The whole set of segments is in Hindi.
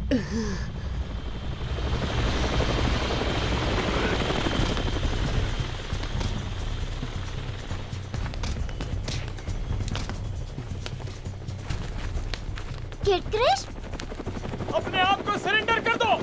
किड क्रिश, अपने आप को सरेंडर कर दो।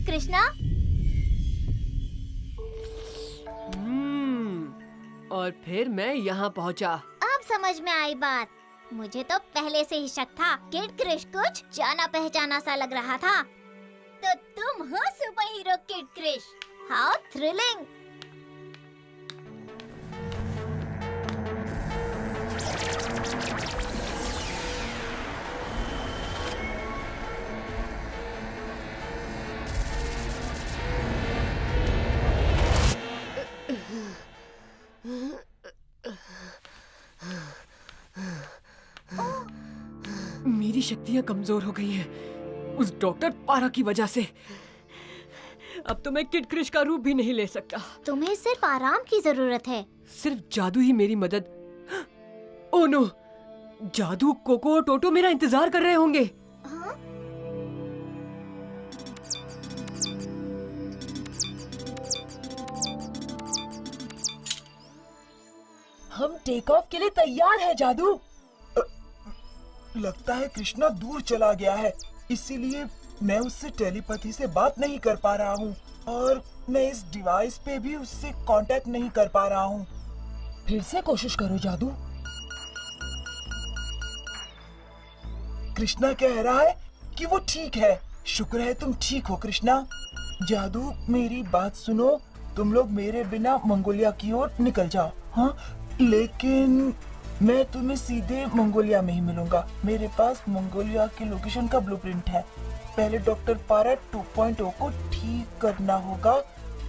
कृष्णा, और फिर मैं यहाँ पहुँचा। अब समझ में आई बात। मुझे तो पहले से ही शक था। किड क्रिश कुछ जाना पहचाना सा लग रहा था। तो तुम हो super hero kid Krish. How thrilling. मेरी शक्तियाँ कमजोर हो गई हैं उस डॉक्टर पारा की वजह से। अब तो मैं किड क्रिश का रूप भी नहीं ले सकता। तुम्हें सिर्फ आराम की जरूरत है। सिर्फ जादू ही मेरी मदद। ओह नो, जादू कोको और टोटो मेरा इंतजार कर रहे होंगे। हाँ? हम टेक ऑफ के लिए तैयार हैं जादू। लगता है कृष्णा दूर चला गया है, इसीलिए मैं उससे टेलीपैथी से बात नहीं कर पा रहा हूँ और मैं इस डिवाइस पे भी उससे कांटेक्ट नहीं कर पा रहा हूँ। फिर से कोशिश करो जादू। कृष्णा कह रहा है कि वो ठीक है। शुक्र है तुम ठीक हो कृष्णा। जादू मेरी बात सुनो, तुम लोग मेरे बिना मंगोलिया की ओर निकल जाओ। हाँ, लेकिन मैं तुम्हें सीधे मंगोलिया में ही मिलूंगा। मेरे पास मंगोलिया की लोकेशन का ब्लूप्रिंट है। पहले डॉक्टर पारा 2.0 को ठीक करना होगा,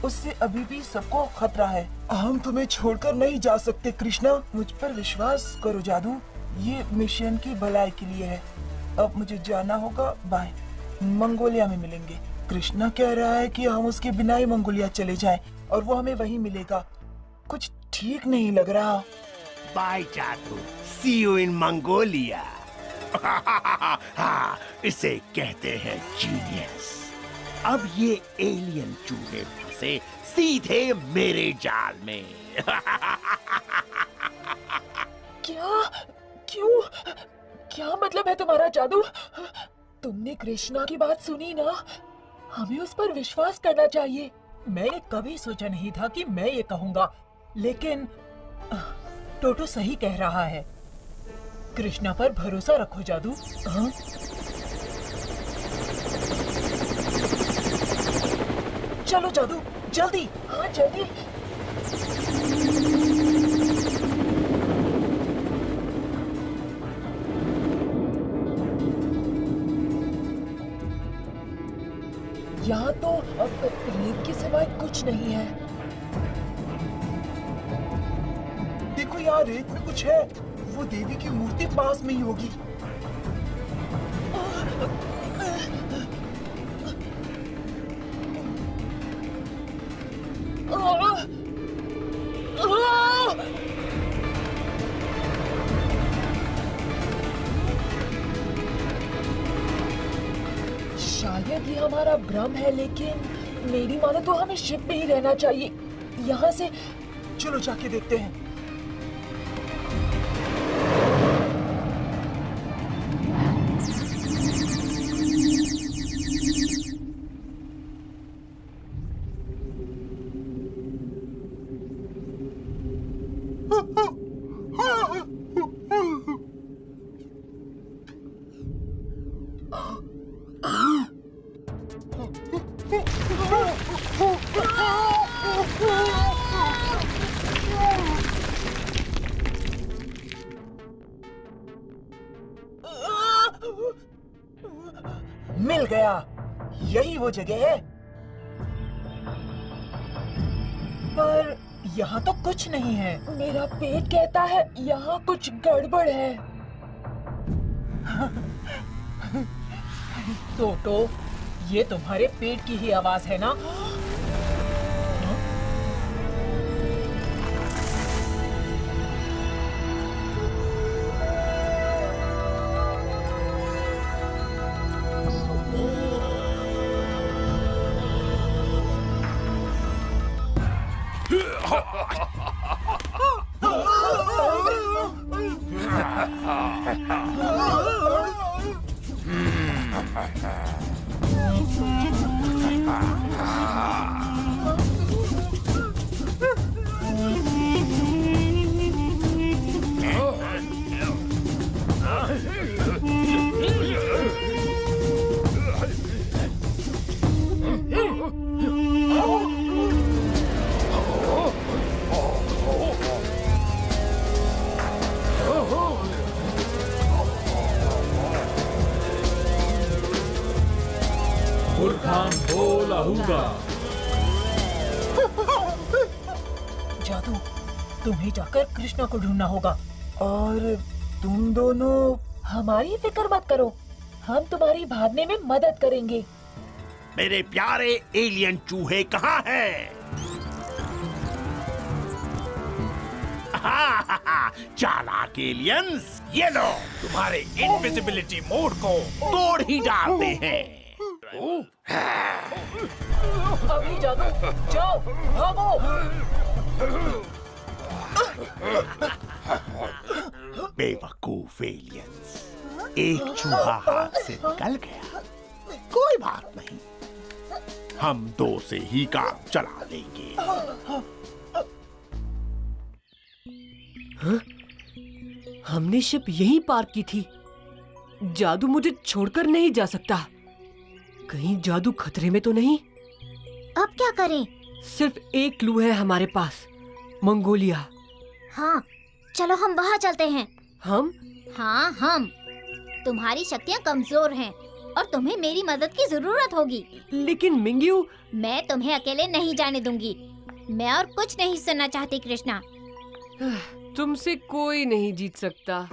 उससे अभी भी सबको खतरा है। हम तुम्हें छोड़कर नहीं जा सकते कृष्णा, मुझ पर विश्वास करो जादू। ये मिशन की भलाई के लिए है। अब मुझे जाना होगा, बाय। मंगोलिया में मिलेंगे। कृष्णा कह रहा है कि हम उसके बिना ही मंगोलिया चले जाएं और वो हमें वहीं मिलेगा। कुछ ठीक नहीं लग रहा। बाय जादू, सी यू इन मंगोलिया। हाँ, इसे कहते हैं जीनियस। अब ये एलियन चूहे फंसे सीधे मेरे जाल में। क्या? क्यों? क्या मतलब है तुम्हारा जादू? तुमने कृष्णा की बात सुनी ना? हमें उस पर विश्वास करना चाहिए। मैंने कभी सोचा नहीं था कि मैं ये कहूँगा, लेकिन टोटो सही कह रहा है। कृष्णा पर भरोसा रखो जादू। हाँ? चलो जादू, जल्दी। हाँ जल्दी। यहाँ तो अब रेत के सिवाय कुछ नहीं है। देखो यहाँ रेत में कुछ है। वो देवी की मूर्ति पास में ही होगी। शायद ये हमारा भ्रम है, लेकिन मेरी मानो तो हमें शिप में ही रहना चाहिए। यहाँ से चलो जाके देखते हैं। मिल गया, यही वो जगह है। पर यहाँ तो कुछ नहीं है। मेरा पेट कहता है यहाँ कुछ गड़बड़ है। टोटो, ये तुम्हारे पेट की ही आवाज है ना? जादू, तुम्हें जाकर कृष्णा को ढूंढना होगा। और तुम दोनों? हमारी फिक्र मत करो, हम तुम्हारी भागने में मदद करेंगे। मेरे प्यारे एलियन चूहे कहाँ हैं? चालाक एलियंस, ये लो तुम्हारे इनविजिबिलिटी मोड को तोड़ ही डालते हैं। अभी जादू, जाओ, भागो। बेवकूफ एलियंस, एक चूहा हाथ से निकल गया, कोई बात नहीं, हम दो से ही काम चला लेंगे। हाँ? हमने शिप यहीं पार्क की थी। जादू मुझे छोड़कर नहीं जा सकता। कहीं जादू खतरे में तो नहीं? अब क्या करें? सिर्फ एक क्लू है हमारे पास, मंगोलिया। हाँ, चलो हम वहाँ चलते हैं। हम? हाँ, हम। तुम्हारी शक्तियाँ कमजोर हैं और तुम्हें मेरी मदद की जरूरत होगी। लेकिन मिंग्यू, मैं तुम्हें अकेले नहीं जाने दूंगी। मैं और कुछ नहीं सुनना चाहती कृष्णा। तुमसे कोई नहीं जीत सकता।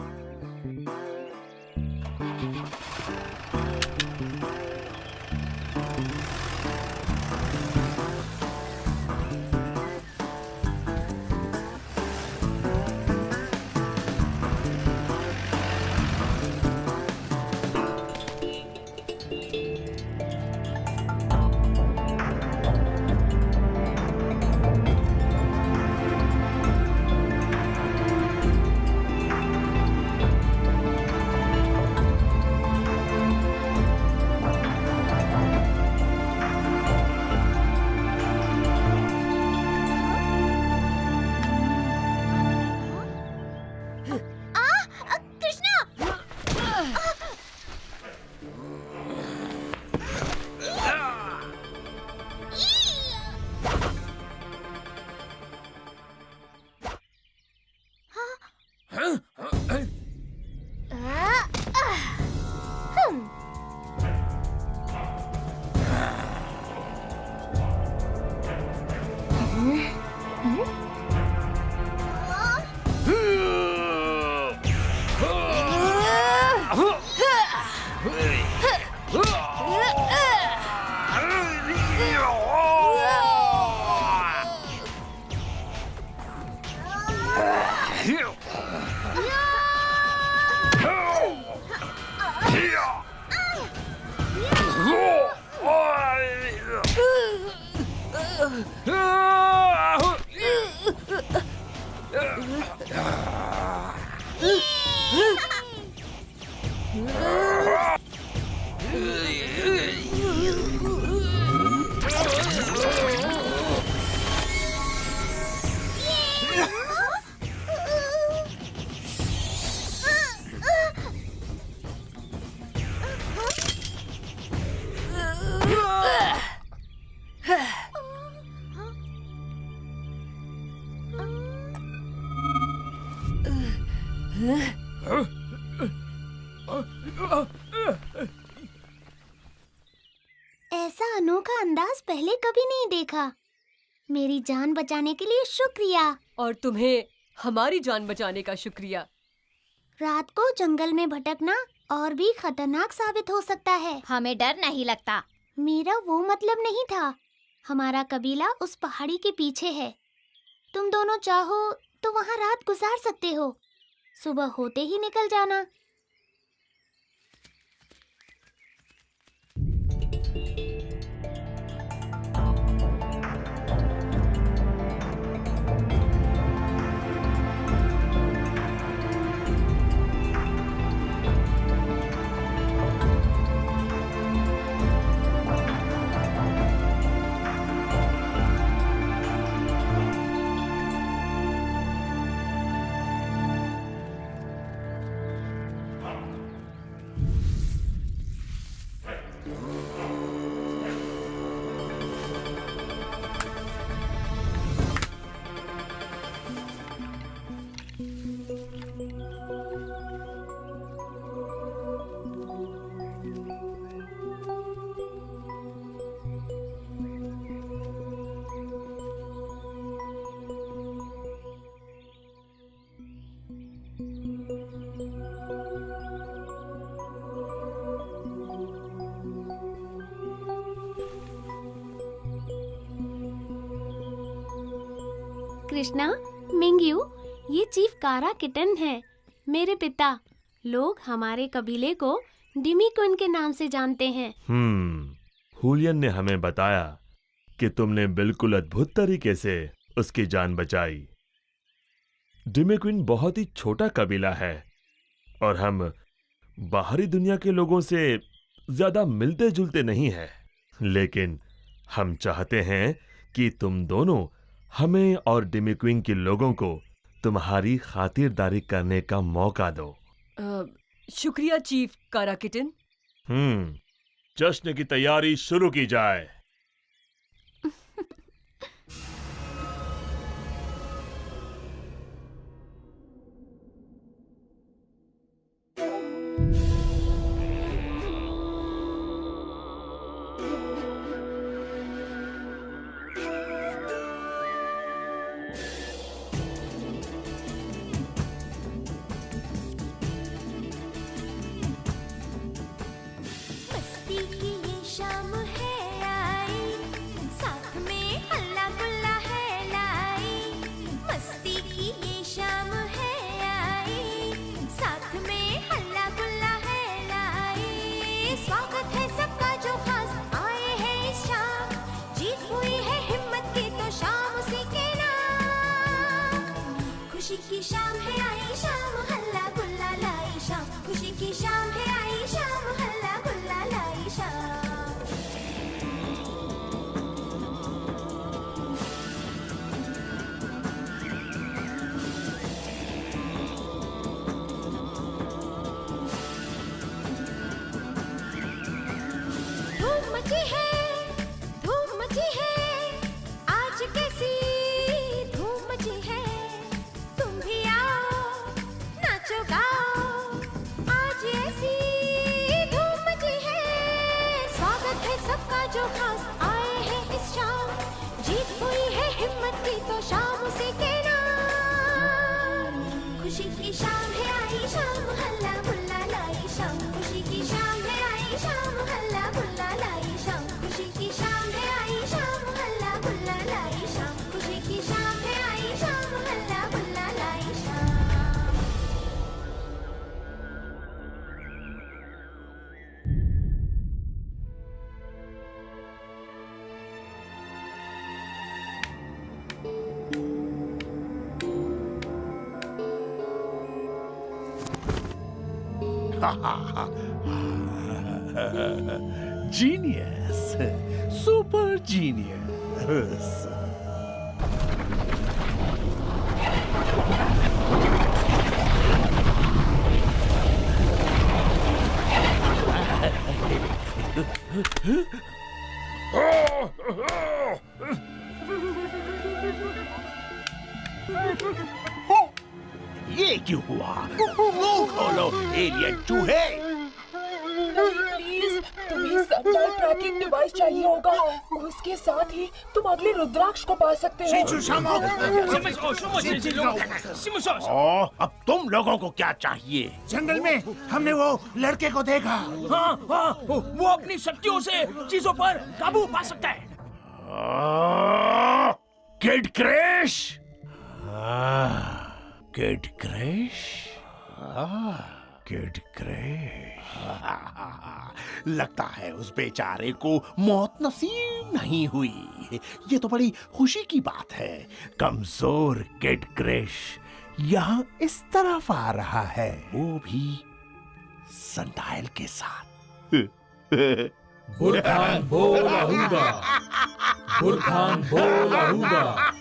ऐसा अनोखा अंदाज पहले कभी नहीं देखा। मेरी जान बचाने के लिए शुक्रिया। और तुम्हें हमारी जान बचाने का शुक्रिया। रात को जंगल में भटकना और भी खतरनाक साबित हो सकता है। हमें डर नहीं लगता। मेरा वो मतलब नहीं था। हमारा कबीला उस पहाड़ी के पीछे है। तुम दोनों चाहो तो वहाँ रात गुजार सकते हो। सुबह होते ही निकल जाना। कृष्णा, मिंग्यू, ये चीफ कारा किटन है, मेरे पिता। लोग हमारे कबीले को डिमिक्विन के नाम से जानते हैं। हुलियन ने हमें बताया कि तुमने बिल्कुल अद्भुत तरीके से उसकी जान बचाई। डिमिक्विन बहुत ही छोटा कबीला है और हम बाहरी दुनिया के लोगों से ज्यादा मिलते जुलते नहीं हैं, लेकिन हम चाहते हैं कि तुम दोनों हमें और डिमिक्विन के लोगों को तुम्हारी खातिरदारी करने का मौका दो। शुक्रिया चीफ कारा किटन। जश्न की तैयारी शुरू की जाए। खुशी की शाम है आई शाम हल्ला गुल्ला लाई शाम। खुशी की शाम है आई शाम हल्ला गुल्ला लाई शाम। धूम मची है, धूम मची है, आज कैसी धूम मची है। तुम भी आओ नाचो गाओ, आज ऐसी धूम मची है। स्वागत है सबका जो खास आए हैं इस शाम। जीत हुई है हिम्मत की तो शाम उसी के नाम। खुशी की शाम है आई शाम हल्ला गुल्ला लाई शाम। खुशी की शाम है आई शाम हल्ला गुल्ला लाई शाम। खुशी की शाम है आई शाम हल्ला गुल्ला लाई शाम। खुशी की शाम है आई शाम हल्ला गुल्ला लाई शाम। Genius, super genius. ये क्यों हुआ? लोग खोलो एलियन चूहे। प्लीज, तुम्हें सनलाइट ट्रैकिंग डिवाइस चाहिए होगा। उसके साथ ही तुम अगले रुद्राक्ष को पा सकते हो। ओ, अब तुम लोगों को क्या चाहिए? जंगल में हमने वो लड़के को देखा। हाँ हाँ, वो अपनी शक्तियों से चीजों पर काबू पा सकता है। Kid crash, kid crash, kid crash. लगता है उस बेचारे को मौत नसीब नहीं हुई। ये तो बड़ी खुशी की बात है। कमजोर किड क्रैश यहाँ इस तरफ आ रहा है, वो भी संडाइल के साथ। बुरखान बोल आहूगा, बुरखान बोल आहूगा।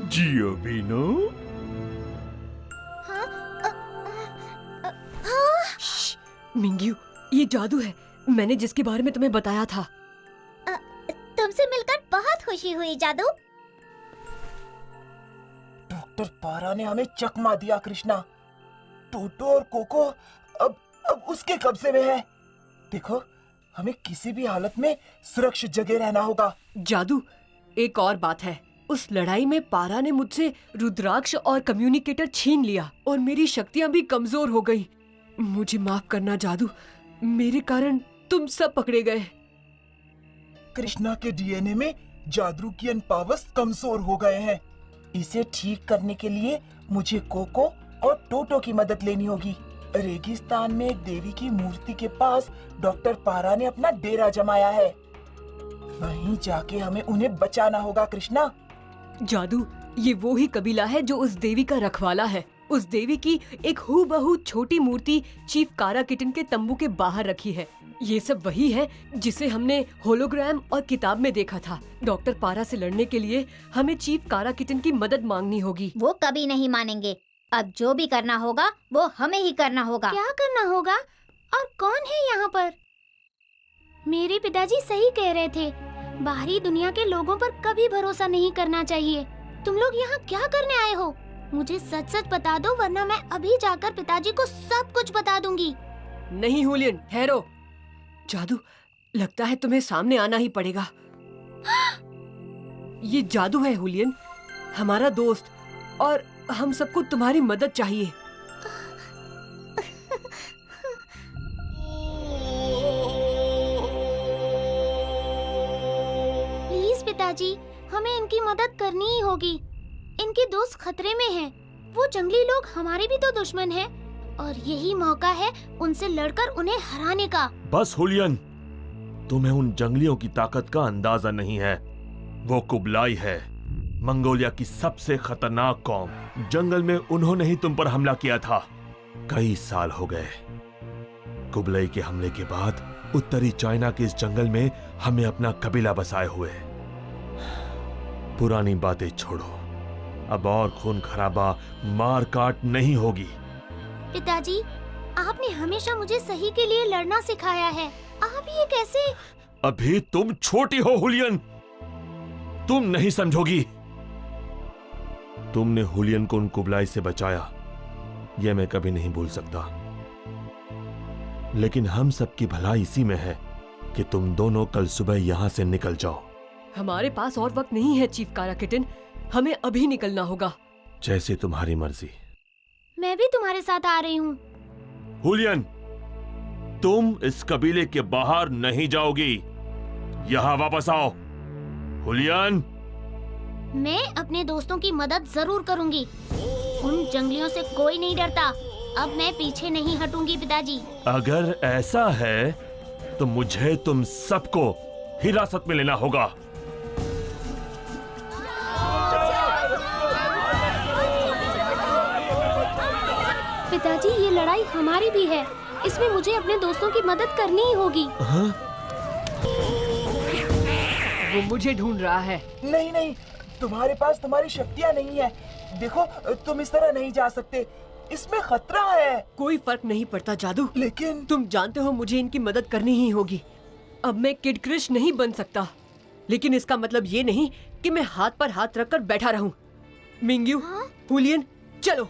जियो बीनो। मिंग्यू, ये जादू है, मैंने जिसके बारे में तुम्हें बताया था। तुमसे मिलकर बहुत खुशी हुई जादू। डॉक्टर पारा ने हमें चकमा दिया कृष्णा। टोटो और कोको अब उसके कब्जे में है। देखो, हमें किसी भी हालत में सुरक्षित जगह रहना होगा। जादू, एक और बात है, उस लड़ाई में पारा ने मुझसे रुद्राक्ष और कम्युनिकेटर छीन लिया और मेरी शक्तियां भी कमजोर हो गई। मुझे माफ करना जादू, मेरे कारण तुम सब पकड़े गए। कृष्णा के डीएनए में जादूकियन पावर्स कमजोर हो गए हैं। इसे ठीक करने के लिए मुझे कोको और टोटो की मदद लेनी होगी। रेगिस्तान में एक देवी की मूर्ति के पास डॉक्टर पारा ने अपना डेरा जमाया है। वहीं जाके हमें उन्हें बचाना होगा कृष्णा। जादू, ये वो ही कबीला है जो उस देवी का रखवाला है। उस देवी की एक हूबहू छोटी मूर्ति चीफ कारा किटन के तंबू के बाहर रखी है। ये सब वही है जिसे हमने होलोग्राम और किताब में देखा था। डॉक्टर पारा से लड़ने के लिए हमें चीफ कारा किटन की मदद मांगनी होगी। वो कभी नहीं मानेंगे। अब जो भी करना होगा वो हमें ही करना होगा। क्या करना होगा? और कौन है यहाँ पर? मेरे पिताजी सही कह रहे थे, बाहरी दुनिया के लोगों पर कभी भरोसा नहीं करना चाहिए। तुम लोग यहाँ क्या करने आए हो? मुझे सच सच बता दो, वरना मैं अभी जाकर पिताजी को सब कुछ बता दूंगी। नहीं हुलियन, ठहरो। जादू, लगता है तुम्हें सामने आना ही पड़ेगा। ये जादू है हुलियन, हमारा दोस्त, और हम सबको तुम्हारी मदद चाहिए। प्लीज पिताजी, हमें इनकी मदद करनी ही होगी। इनके दोस्त खतरे में हैं। वो जंगली लोग हमारे भी तो दुश्मन हैं, और यही मौका है उनसे लड़कर उन्हें हराने का। बस हुलियन, तुम्हें उन जंगलियों की ताकत का अंदाजा नहीं है। वो कुबलाई है, मंगोलिया की सबसे खतरनाक कौम। जंगल में उन्होंने ही तुम पर हमला किया था। कई साल हो गए। कुबलाई के हमले के बाद उत्तरी चाइना के इस जंगल में हमें अपना कबीला बसाए हुए। पुरानी बातें छोड़ो, अब और खून खराबा, मार काट नहीं होगी। पिताजी, आपने हमेशा मुझे सही के लिए लड़ना सिखाया है। आप ये कैसे? अभी तुम छोटी हो हुलियन, तुम नहीं समझोगी। तुमने हुलियन को उन कुबलाई से बचाया, यह मैं कभी नहीं भूल सकता। लेकिन हम सबकी भलाई इसी में है कि तुम दोनों कल सुबह यहां से निकल जाओ। हमारे पास और वक्त नहीं है चीफ कारा किटन, हमें अभी निकलना होगा। जैसे तुम्हारी मर्जी। मैं भी तुम्हारे साथ आ रही हूँ। हुलियन, तुम इस कबीले के बाहर नहीं जाओगी। यहां वापस आओ। हुलियन, मैं अपने दोस्तों की मदद जरूर करूंगी। उन जंगलियों से कोई नहीं डरता। अब मैं पीछे नहीं हटूंगी पिताजी। अगर ऐसा है तो मुझे तुम सबको हिरासत में लेना होगा। पिताजी, ये लड़ाई हमारी भी है। इसमें मुझे अपने दोस्तों की मदद करनी ही होगी। वो मुझे ढूंढ रहा है। नहीं नहीं, तुम्हारे पास तुम्हारी शक्तियाँ नहीं है। देखो, तुम इस तरह नहीं जा सकते, इसमें खतरा है। कोई फर्क नहीं पड़ता जादू, लेकिन तुम जानते हो मुझे इनकी मदद करनी ही होगी। अब मैं किड क्रिश नहीं बन सकता, लेकिन इसका मतलब ये नहीं कि मैं हाथ पर हाथ रखकर बैठा रहूं। मिंग्यू, हुलियन, चलो।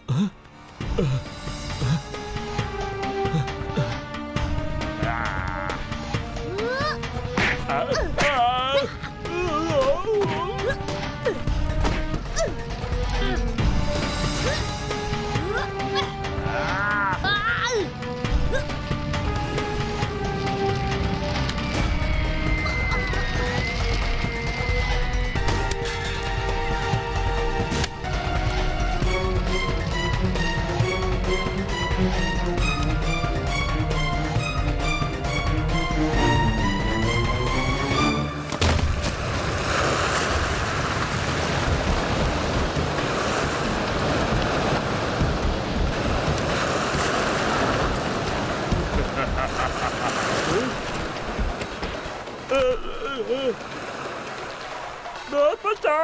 बचा